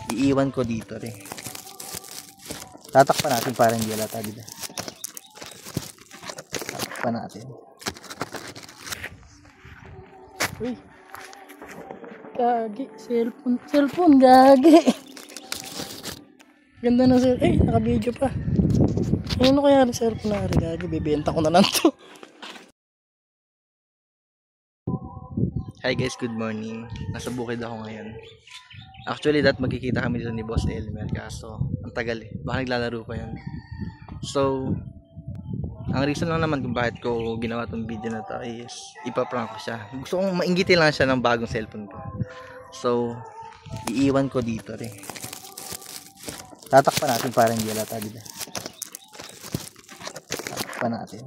Iiwan ko dito rin. Tatakpan natin para hindi halata, diba? Tatakpan natin. Uy. Gagi. Cellphone. Gagi. Ganda na cellphone. Eh, naka-video pa. Ano kaya ang cellphone na rin? Gagi. Bibenta ko na lang to. Hi guys, good morning. Nasa bukid ako ngayon. Actually, magkikita kami dito ni Boss Elmer. Kaso, ang tagal eh. Baka naglalaro pa yan. So, ang reason lang naman kung bakit ko ginawa tong video na to is ipaprank ko siya. Gusto kong mainggitin lang siya ng bagong cellphone ko. So, iiwan ko dito rin. Tatakpan natin para hindi halata, diba? Tatakpan natin.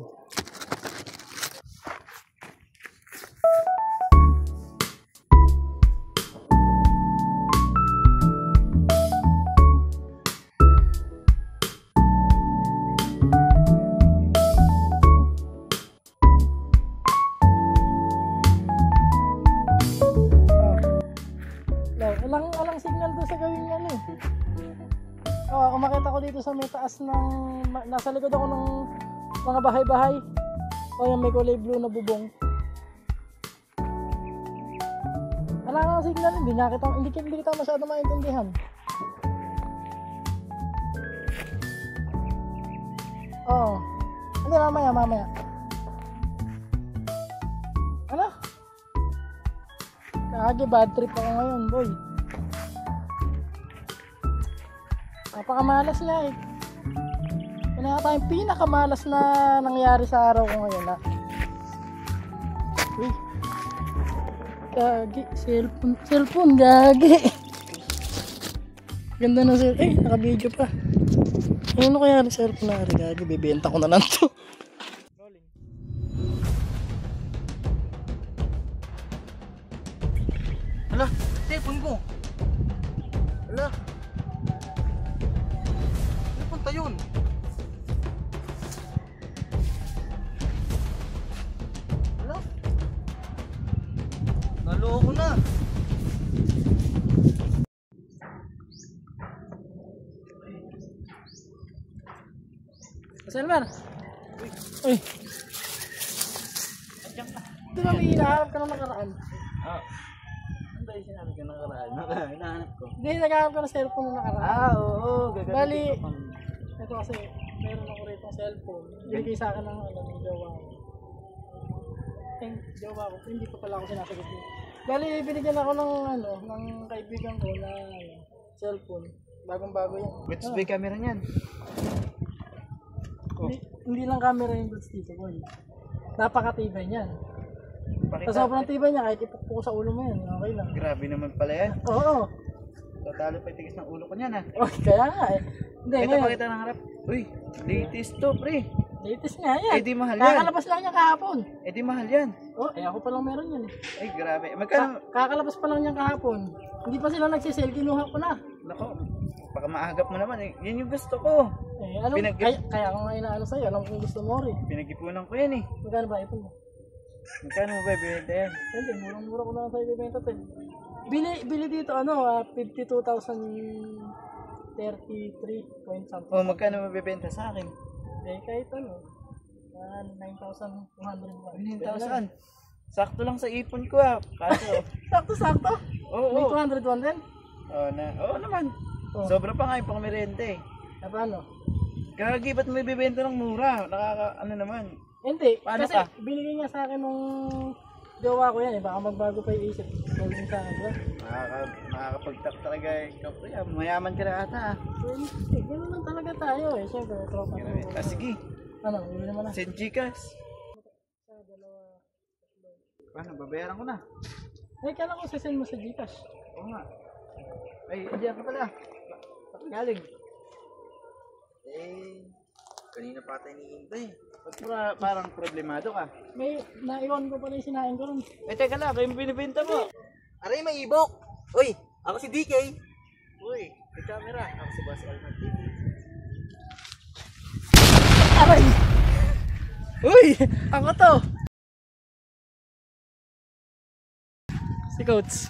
Walang signal doon sa gawin yan eh. Umakita ko dito sa may taas ng nasa likod ako ng mga bahay-bahay. Yung may kulay blue na bubong. Wala kang signal, hindi kita masyado maintindihan. Hindi, mamaya. Ano? Kagi, bad trip ako ngayon, boy. Napakamalas niya eh. Yan yata yung pinakamalas na nangyari sa araw ko ngayon ha. Uy. Gagi. Cellphone. Gagi. Ganda na cellphone. Eh, naka-video pa. Ano kaya ang cellphone na rin? Gagi. Bibenta ko na lang to. Rolling. Hala, cellphone ko. Hala. Punta yun. Hala. Naloko na. Selmer. Uy. Ito na may hinahanap ka na nakaraan. Ano tayo sinabi ka nakaraan? Hinahanap ko. Hindi, naghahanap ka ng cellphone na nakaraan. Oo. Bali, ito kasi, meron ako rito ng cellphone. Binigay sa akin ng jowa ko. Jowa ko, hindi ko pala ako sinasagot niya. Bali, binigyan ako ng kaibigan ko na cellphone. Bagong-bago yan. Which way camera niyan? Hindi lang camera yung goods dito, boy. Napakatibay niyan. Sa sobrang tibay niya, kahit ipukpok ko sa ulo mo yan, okay lang. Grabe naman pala yan. Oo. Totalo pa itigis ng ulo ko niyan ha. Okay, kaya nga eh. Hindi, Ito ngayon. pakita ng harap. Uy, latest to pre. Latest nga yan. Eh di mahal yan. Kakalabas lang niya kahapon. Eh di mahal yan. Ako pa lang meron yan eh. Ay grabe. Magkano? Kakalabas pa lang niya kahapon. Hindi pa sila nagsisale, kinuha ko na. Nako, baka maagap mo naman eh. Yan yung gusto ko. Kaya ako nga inaano sa'yo, alam kong gusto mo rin. Pinag-ipunan ko yan eh. Magkano ba ipon mo? Magkano mo ba ibenta yan? Hindi, murang-mura ko na sa'yo ibibenta to. Bili dito 52,033 point something. Magkano mo bibenta sa akin? Kahit 9,201. 9,000. Sakto lang sa ipon ko ah. Kaso. Sakto? Oo. May 201 din? Oo naman. Sobra pa nga yung pang merente. Paano? Gagi, ba't may bibenta ng mura? Ano naman? Hindi, paano kasi binigay niya sa akin nung jowa ko yan eh. Baka magbago pa yung isip. Gawin sa akin, diba? Makakapagtap talaga ikaw. Mayaman ka na ata ah. Ganoon lang talaga tayo eh. Siyempre, tropa. Sige. Ano, hindi naman na. Send Gcash. Paano, babayaran ko na. Kailan ko sasend mo sa Gcash? Oo nga. Ay, andiyan ka pala. Galing. Kanina pa tayo hinihintay. Ba't parang problemado ka? May naiwan ko pala yung sinain ko rin. Teka lang, kayo binibenta mo. Aray, may ibok! Uy, ako si DK. Uy, may camera. Ako si Boss Elmer TV. Aray! Uy! Ako to! Si Coach.